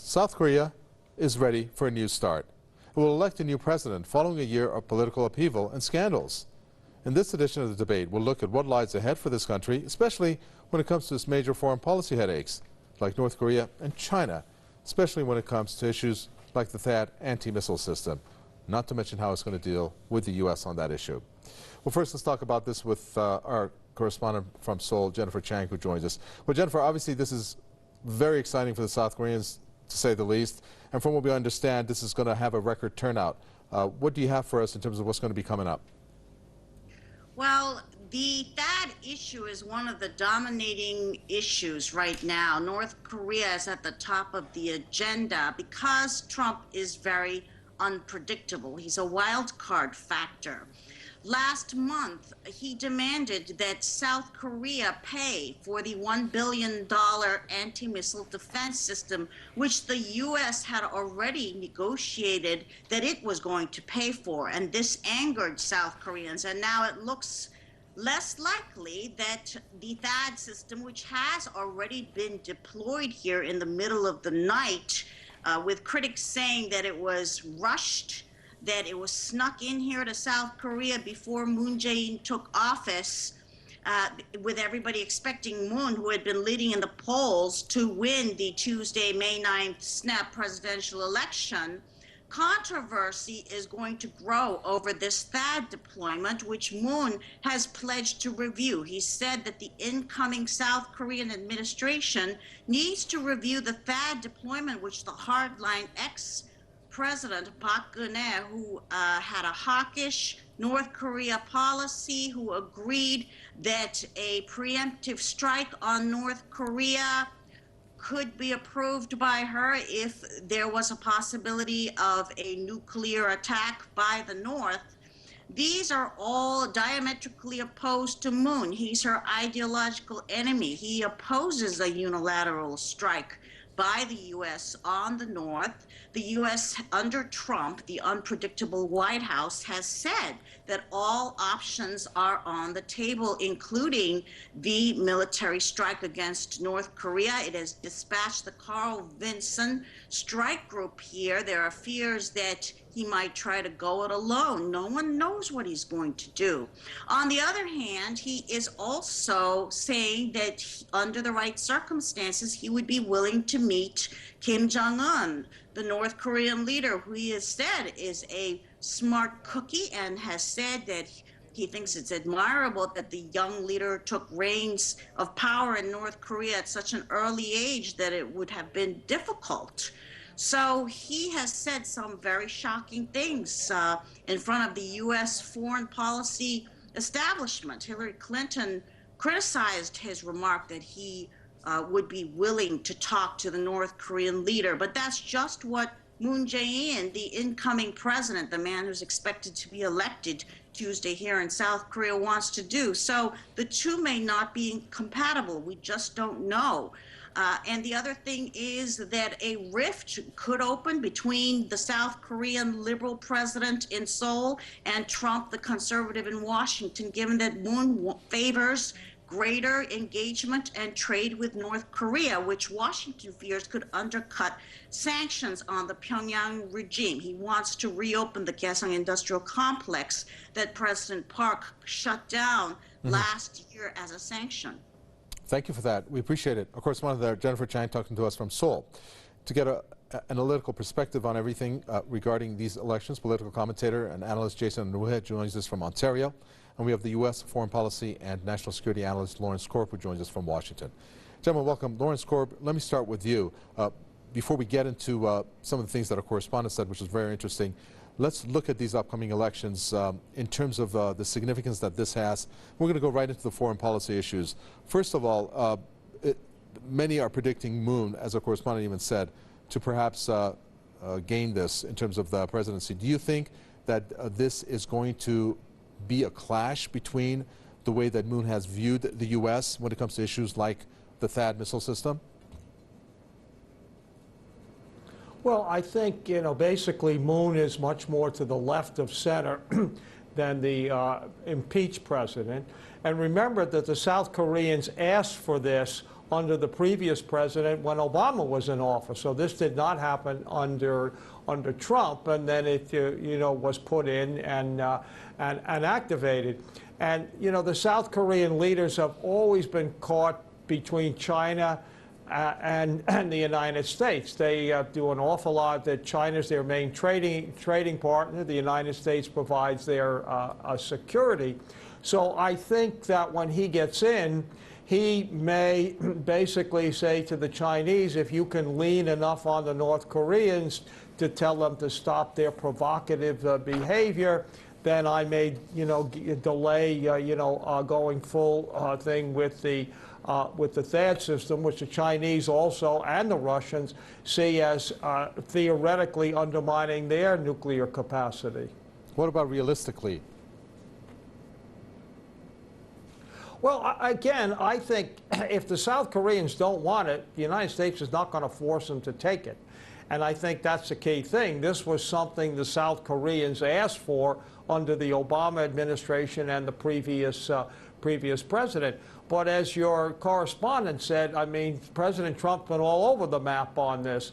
South Korea is ready for a new start. It will elect a new president following a year of political upheaval and scandals. In this edition of the debate, we'll look at what lies ahead for this country, especially when it comes to its major foreign policy headaches, like North Korea and China, especially when it comes to issues like the THAAD anti-missile system, not to mention how it's going to deal with the U.S. on that issue. Well, first, let's talk about this with our correspondent from Seoul, Jennifer Chang, who joins us. Well, Jennifer, obviously this is very exciting for the South Koreans, to say the least, and from what we understand, this is going to have a record turnout. What do you have for us in terms of what's going to be coming up? Well, the THAAD issue is one of the dominating issues right now. North Korea is at the top of the agenda because Trump is very unpredictable. He's a wild card factor. Last month, he demanded that South Korea pay for the $1 billion anti-missile defense system, which the U.S. had already negotiated that it was going to pay for. And this angered South Koreans. And now it looks less likely that the THAAD system, which has already been deployed here in the middle of the night, with critics saying that it was rushed, that it was snuck in here to South Korea before Moon Jae-in took office, with everybody expecting Moon, who had been leading in the polls, to win the Tuesday, May 9th snap presidential election. Controversy is going to grow over this THAAD deployment, which Moon has pledged to review. He said that the incoming South Korean administration needs to review the THAAD deployment, which the hardline ex-president Park Geun-hye, who had a hawkish North Korea policy, who agreed that a preemptive strike on North Korea could be approved by her if there was a possibility of a nuclear attack by the North. These are all diametrically opposed to Moon. He's her ideological enemy. He opposes a unilateral strike by the U.S. on the North. The U.S. under Trump, the unpredictable White House, has said that all options are on the table, including the military strike against North Korea. It has dispatched the Carl Vinson strike group here. There are fears that he might try to go it alone. No one knows what he's going to do. On the other hand, he is also saying that under the right circumstances, he would be willing to meet Kim Jong-un, the North Korean leader, who he has said is a smart cookie and has said that he thinks it's admirable that the young leader took reins of power in North Korea at such an early age that it would have been difficult. So he has said some very shocking things in front of the U.S. foreign policy establishment. Hillary Clinton criticized his remark that he would be willing to talk to the North Korean leader. But that's just what Moon Jae-in, the incoming president, the man who's expected to be elected Tuesday here in South Korea, wants to do. So the two may not be compatible. We just don't know. And the other thing is that a rift could open between the South Korean liberal president in Seoul and Trump, the conservative in Washington, given that Moon favors greater engagement and trade with North Korea, which Washington fears could undercut sanctions on the Pyongyang regime. He wants to reopen the Kaesong industrial complex that President Park shut down last year as a sanction. Thank you for that. We appreciate it. Of course, one of the Jennifer Chang talking to us from Seoul. To get an analytical perspective on everything regarding these elections, political commentator and analyst Jason Unruhe joins us from Ontario. And we have the U.S. foreign policy and national security analyst Lawrence Korb, who joins us from Washington. Gentlemen, welcome. Lawrence Korb, let me start with you. Before we get into some of the things that our correspondent said, which was very interesting, let's look at these upcoming elections in terms of the significance that this has. We're going to go right into the foreign policy issues. First of all, many are predicting Moon, as our correspondent even said, to perhaps gain this in terms of the presidency. Do you think that this is going to be a clash between the way that Moon has viewed the U.S. when it comes to issues like the THAAD missile system? Well, I think, basically Moon is much more to the left of center than the impeached president. And remember that the South Koreans asked for this under the previous president when Obama was in office. So this did not happen under Trump, and then it was put in and activated. And the South Korean leaders have always been caught between China and the United States. They do an awful lot. That China's their main trading partner. The United States provides their security. So I think that when he gets in, he may basically say to the Chinese, if you can lean enough on the North Koreans to tell them to stop their provocative behavior, then I may, delay, going full thing with the THAAD system, which the Chinese also and the Russians see as theoretically undermining their nuclear capacity. What about realistically? Well, again, I think if the South Koreans don't want it, the United States is not going to force them to take it. And I think that's the key thing. This was something the South Koreans asked for under the Obama administration and the previous president. But as your correspondent said, I mean, President Trump's been all over the map on this.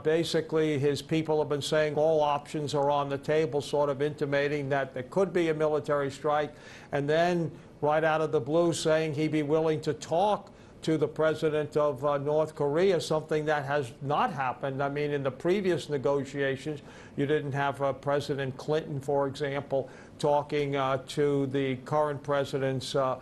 Basically, his people have been saying all options are on the table, sort of intimating that there could be a military strike. And then, right out of the blue, saying he'd be willing to talk to the president of North Korea, something that has not happened. I mean, in the previous negotiations, you didn't have President Clinton, for example, talking to the current president's father.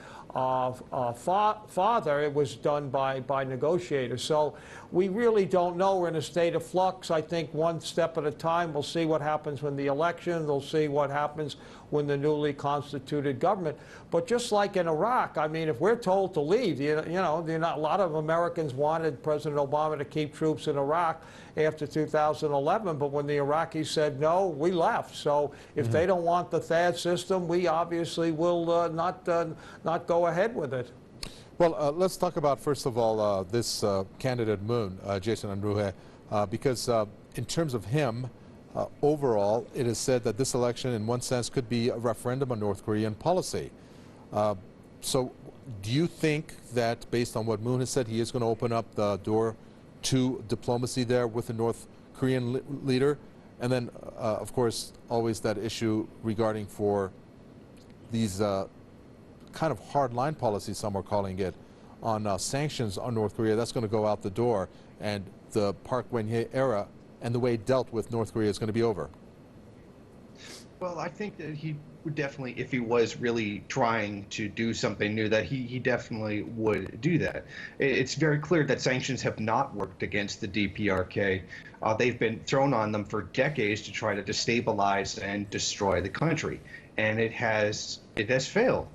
It was done by negotiators. So we really don't know. We're in a state of flux. I think one step at a time. We'll see what happens when the election. We'll see what happens when the newly constituted government. But just like in Iraq, I mean, if we're told to leave, a lot of Americans wanted President Obama to keep troops in Iraq after 2011, but when the Iraqis said no, we left. So if they don't want the THAAD system, we obviously will not go ahead with it. Well, let's talk about, first of all, this candidate Moon, Jason Unruhe, because in terms of him, overall, it is said that this election, in one sense, could be a referendum on North Korean policy. So do you think that, based on what Moon has said, he is going to open up the door to diplomacy there with the North Korean leader? And then, of course, always that issue regarding for these kind of hardline policies, some are calling it, on sanctions on North Korea. That's going to go out the door, and the Park Geun-hye era and the way it dealt with North Korea is going to be over. Well, I think that he would definitely, if he was really trying to do something new, that he definitely would do that. It's very clear that sanctions have not worked against the DPRK. They've been thrown on them for decades to try to destabilize and destroy the country, and it has failed.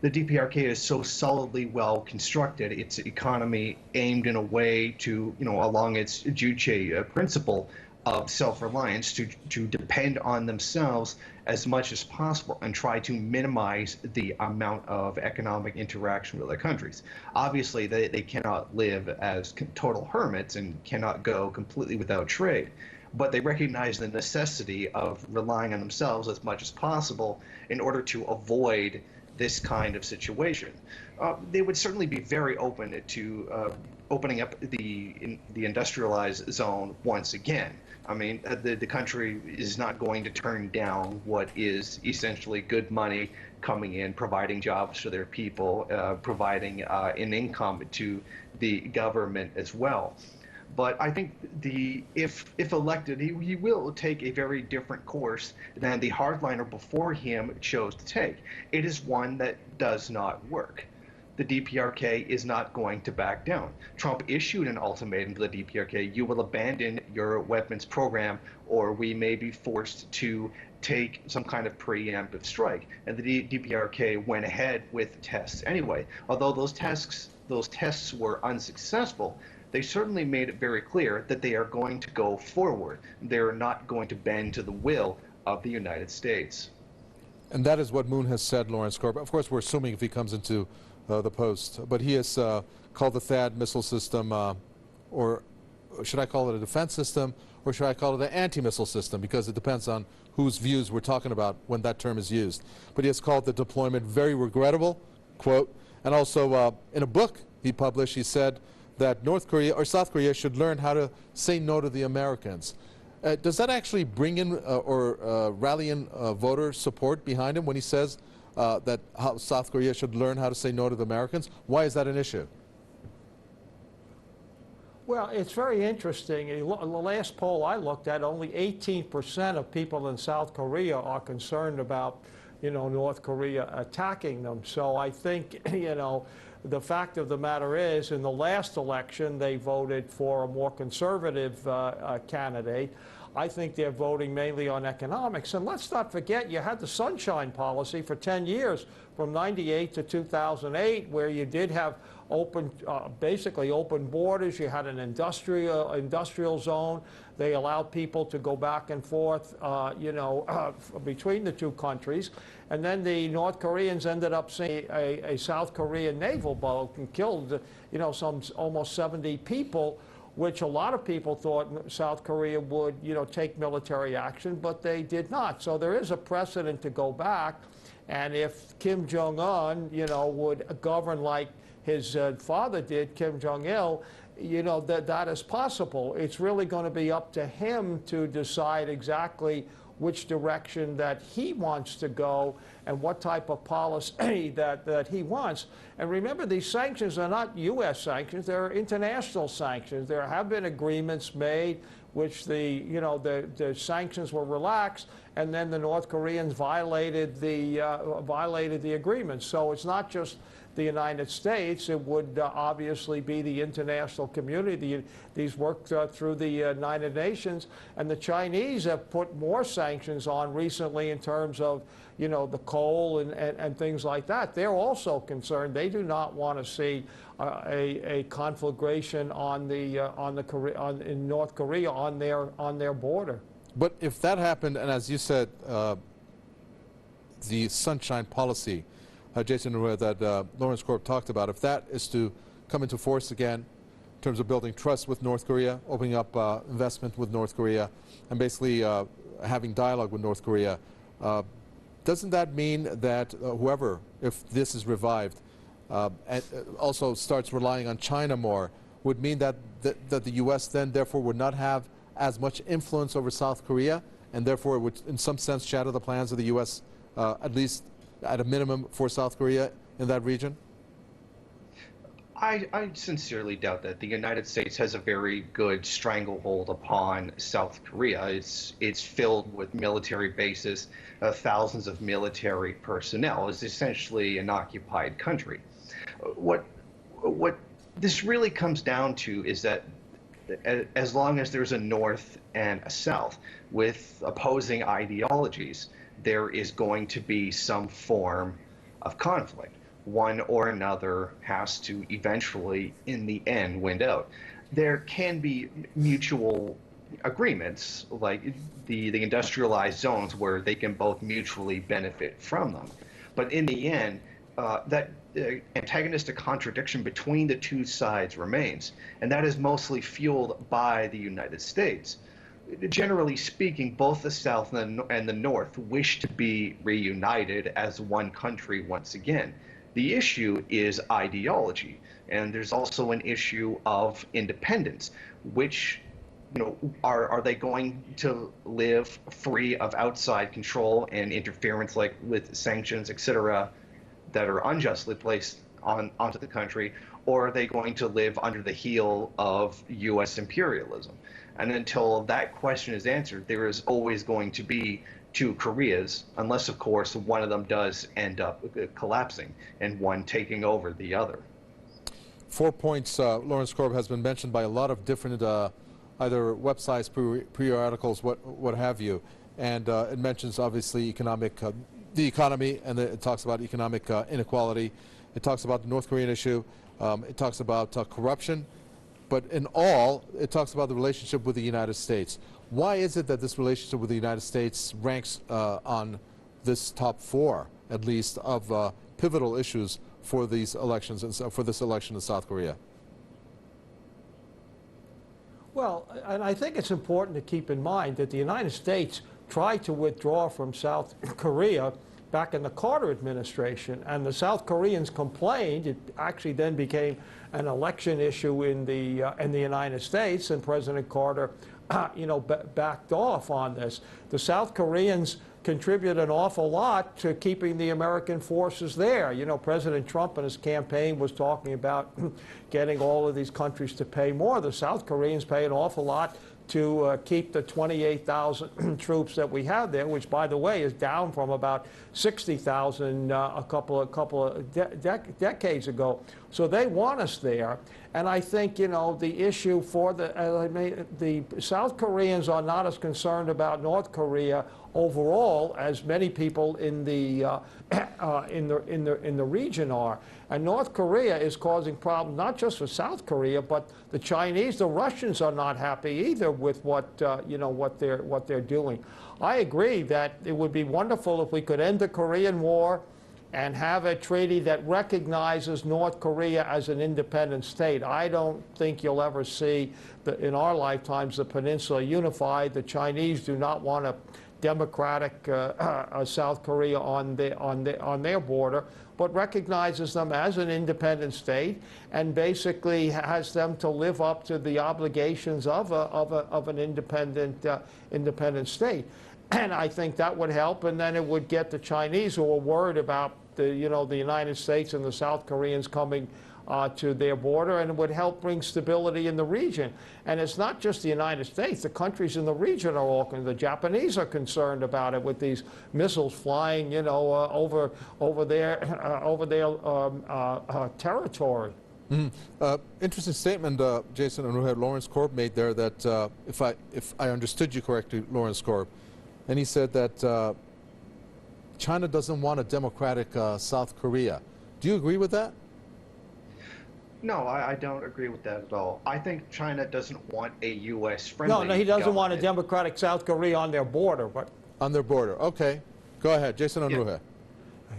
The DPRK is so solidly well constructed, its economy aimed in a way to, along its Juche principle of self-reliance, to depend on themselves as much as possible and try to minimize the amount of economic interaction with other countries. Obviously, they cannot live as total hermits and cannot go completely without trade, but they recognize the necessity of relying on themselves as much as possible in order to avoid this kind of situation. They would certainly be very open to opening up the industrialized zone once again. I mean, the country is not going to turn down what is essentially good money coming in, providing jobs for their people, providing an income to the government as well. But I think if elected, he will take a very different course than the hardliner before him chose to take. It is one that does not work. The DPRK is not going to back down. Trump issued an ultimatum to the DPRK: you will abandon your weapons program, or we may be forced to take some kind of preemptive strike. And the DPRK went ahead with tests anyway. Although those tests were unsuccessful, they certainly made it very clear that they are going to go forward. They're not going to bend to the will of the United States. And that is what Moon has said, Lawrence Korb. Of course, we're assuming if he comes into the post. But he has called the THAAD missile system, or should I call it a defense system, or should I call it an anti-missile system, because it depends on whose views we're talking about when that term is used. But he has called the deployment very regrettable, quote, and also in a book he published, he said that North Korea or South Korea should learn how to say no to the Americans. Does that actually bring in or rally in voter support behind him when he says that South Korea should learn how to say no to the Americans? Why is that an issue? Well, it's very interesting. The last poll I looked at, only 18% of people in South Korea are concerned about, North Korea attacking them. So I think, the fact of the matter is, in the last election, they voted for a more conservative candidate. I think they're voting mainly on economics. And let's not forget, you had the Sunshine Policy for 10 years, from 98 to 2008, where you did have basically open borders. You had an industrial zone. They allowed people to go back and forth, between the two countries. And then the North Koreans ended up seeing a South Korean naval boat and killed, some almost 70 people, which a lot of people thought South Korea would, take military action, but they did not. So there is a precedent to go back. And if Kim Jong-un, would govern like his father did, Kim Jong-il, that is possible. It's really going to be up to him to decide exactly which direction that he wants to go and what type of policy that he wants. And remember, these sanctions are not U.S. sanctions, they're international sanctions. There have been agreements made which the sanctions were relaxed, and then the North Koreans violated the agreement. So it's not just the United States. It would obviously be the international community. These work through the United Nations, and the Chinese have put more sanctions on recently in terms of the coal and things like that. They're also concerned. They do not want to see a conflagration in North Korea on their border. But if that happened, and as you said, the Sunshine Policy, Jason Unruhe, that Lawrence Korb talked about, if that is to come into force again in terms of building trust with North Korea, opening up investment with North Korea, and basically having dialogue with North Korea, doesn't that mean that whoever, if this is revived, and also starts relying on China more, would mean that the U.S. then therefore would not have as much influence over South Korea, and therefore it would in some sense shadow the plans of the U.S., at least at a minimum, for South Korea in that region? I sincerely doubt that. The United States has a very good stranglehold upon South Korea. It's filled with military bases, thousands of military personnel. It's essentially an occupied country. What this really comes down to is that as long as there's a North and a South with opposing ideologies, there is going to be some form of conflict. One or another has to eventually, in the end, win out. There can be mutual agreements, like the industrialized zones, where they can both mutually benefit from them. But in the end, that antagonistic contradiction between the two sides remains, and that is mostly fueled by the United States. Generally speaking, both the South and the North wish to be reunited as one country once again. The issue is ideology, and there's also an issue of independence, which, are they going to live free of outside control and interference, like with sanctions, etc., that are unjustly placed onto the country, or are they going to live under the heel of U.S. imperialism? And until that question is answered, there is always going to be two Koreas, unless, of course, one of them does end up collapsing and one taking over the other. 4 points, Lawrence Korb, has been mentioned by a lot of different either websites, periodicals, what have you. And it mentions, obviously, the economy, and it talks about economic inequality. It talks about the North Korean issue. It talks about corruption. But in all, it talks about the relationship with the United States. Why is it that this relationship with the United States ranks on this top 4, at least, of pivotal issues for these elections and for this election in South Korea? Well, and I think it's important to keep in mind that the United States tried to withdraw from South Korea back in the Carter administration, and the South Koreans complained. It actually then became an election issue in the United States, and President Carter, backed off on this. The South Koreans contribute an awful lot to keeping the American forces there. President Trump in his campaign was talking about getting all of these countries to pay more. The South Koreans pay an awful lot to keep the 28,000 troops that we have there, which, by the way, is down from about 60,000 a couple of decades ago. So they want us there. And I think, the issue for the South Koreans are not as concerned about North Korea overall as many people in the region are. And North Korea is causing problems not just for South Korea, but the Chinese, the Russians are not happy either with what they're doing. I agree that it would be wonderful if we could end the Korean War and have a treaty that recognizes North Korea as an independent state. I don't think you'll ever see in our lifetimes the peninsula unified. The Chinese do not want a democratic South Korea on their border, but recognizes them as an independent state and basically has them to live up to the obligations of an independent state. And I think that would help, and then it would get the Chinese, who are worried about the United States and the South Koreans coming to their border, and it would help bring stability in the region. And it's not just the United States. The countries in the region are all concerned. The Japanese are concerned about it with these missiles flying, over their territory. Interesting statement, Jason Unruhe, Lawrence Korb made there. That if I understood you correctly, Lawrence Korb, and he said that China doesn't want a democratic South Korea. Do you agree with that? No, I don't agree with that at all. I think China doesn't want a U.S.-friendly No, he doesn't government. want a democratic South Korea on their border. But on their border. Okay. Go ahead, Jason Unruhe.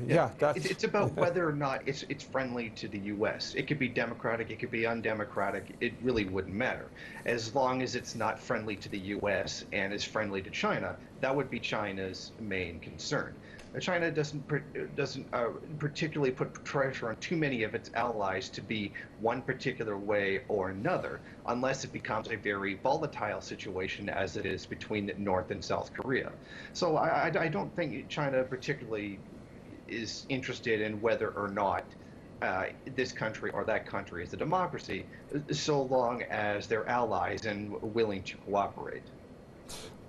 Yeah, it's about whether or not it's friendly to the U.S. It could be democratic, it could be undemocratic. It really wouldn't matter. As long as it's not friendly to the U.S. and is friendly to China, that would be China's main concern. China doesn't particularly put pressure on too many of its allies to be one particular way or another, unless it becomes a very volatile situation as it is between North and South Korea. So I don't think China particularly is interested in whether or not this country or that country is a democracy, so long as they're allies and willing to cooperate.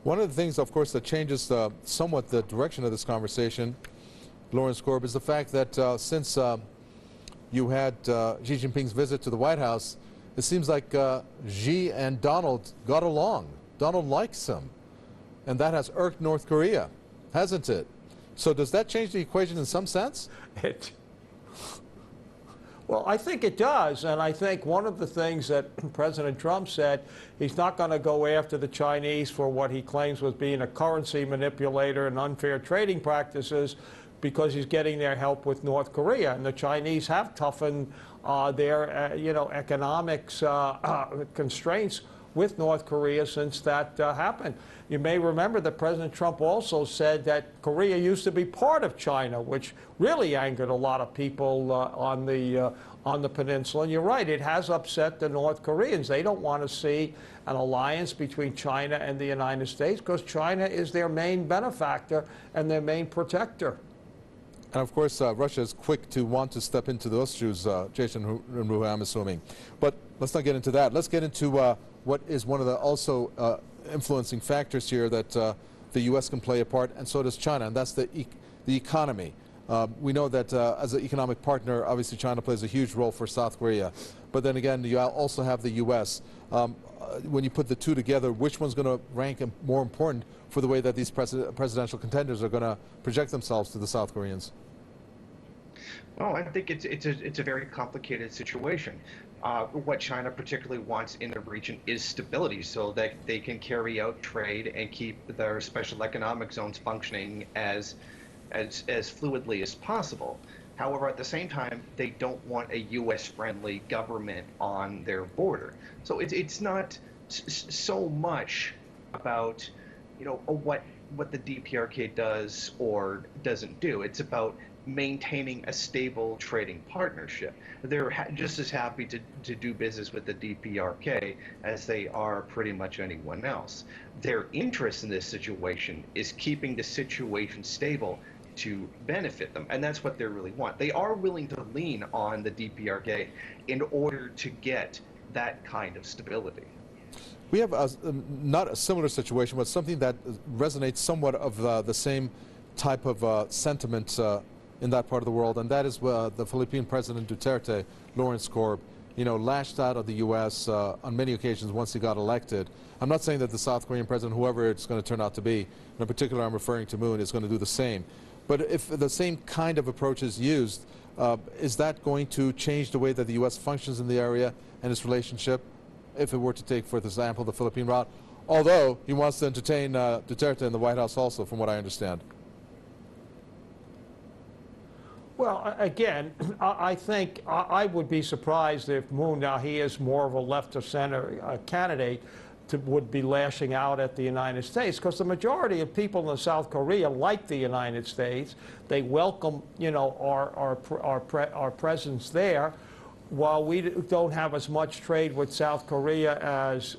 One of the things, of course, that changes somewhat the direction of this conversation, Lawrence Korb, is the fact that since you had Xi Jinping's visit to the White House, it seems like Xi and Donald got along. Donald likes him, and that has irked North Korea, hasn't it? So does that change the equation in some sense? Well, I think it does, and I think one of the things that President Trump said, he's not going to go after the Chinese for what he claims was being a currency manipulator and unfair trading practices, because he's getting their help with North Korea. And the Chinese have toughened their economics constraints with North Korea since that happened. You may remember that President Trump also said that Korea used to be part of China, which really angered a lot of people on the peninsula. And you're right, it has upset the North Koreans. They don't want to see an alliance between China and the United States because China is their main benefactor and their main protector. And of course, Russia is quick to want to step into those shoes, Jason Unruhe, I'm assuming. But let's not get into that. Let's get into what is one of the also influencing factors here that the U.S. can play a part, and so does China, and that's the economy. We know that as an economic partner, obviously China plays a huge role for South Korea. But then again, you also have the U.S. When you put the two together, which one's going to rank more important for the way that these presidential contenders are going to project themselves to the South Koreans? Well, I think it's a very complicated situation. What China particularly wants in the region is stability, so that they can carry out trade and keep their special economic zones functioning as fluidly as possible. However, at the same time, they don't want a U.S.-friendly government on their border. So it's not so much about what what the DPRK does or doesn't do. It's about maintaining a stable trading partnership. They're just as happy to do business with the DPRK as they are pretty much anyone else. Their interest in this situation is keeping the situation stable to benefit them, and that's what they really want. They are willing to lean on the DPRK in order to get that kind of stability. We have not a similar situation, but something that resonates somewhat of the same type of sentiment in that part of the world, and that is the Philippine President Duterte, Lawrence Corb, lashed out of the U.S. On many occasions once he got elected. I'm not saying that the South Korean president, whoever it's going to turn out to be, in particular I'm referring to Moon, is going to do the same. But if the same kind of approach is used, is that going to change the way that the U.S. functions in the area and its relationship, if it were to take, for example, the Philippine route? Although he wants to entertain Duterte in the White House also, from what I understand. Well, again, I think I would be surprised if Moon, now he is more of a left of center candidate, would be lashing out at the United States, because the majority of people in South Korea like the United States. They welcome, our presence there. While we don't have as much trade with South Korea as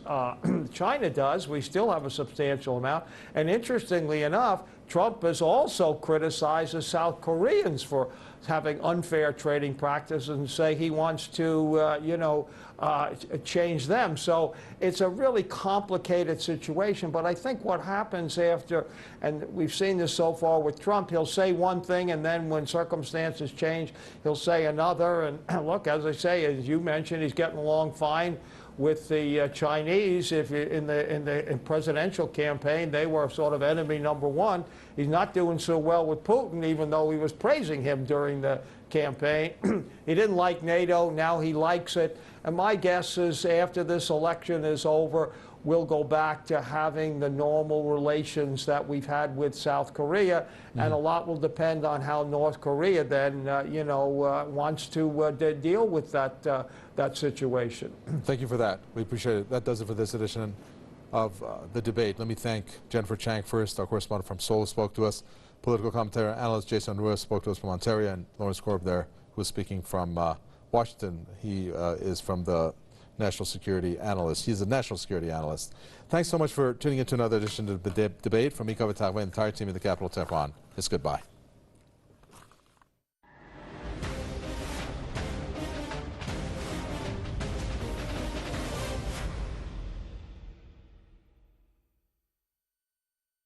China does, we still have a substantial amount. And interestingly enough, Trump has also criticized the South Koreans for having unfair trading practices and say he wants to, change them. So it's a really complicated situation. But I think what happens after, and we've seen this so far with Trump, he'll say one thing, and then when circumstances change, he'll say another. And look, as I say, as you mentioned, he's getting along fine with the Chinese. If in the presidential campaign, they were sort of enemy number one. He's not doing so well with Putin, even though he was praising him during the campaign. He didn't like NATO. Now he likes it. And my guess is after this election is over, we'll go back to having the normal relations that we've had with South Korea, and a lot will depend on how North Korea then, wants to deal with that situation. Thank you for that. We appreciate it. That does it for this edition of The Debate. Let me thank Jennifer Chang first, our correspondent from Seoul, who spoke to us. Political commentator and analyst Jason Unruhe spoke to us from Ontario, and Lawrence Corb there, who is speaking from Washington. He is from the National Security Analyst. He's a National Security Analyst. Thanks so much for tuning in to another edition of The Debate. From me, Cover and the entire team in the capital, Tehran. It's goodbye.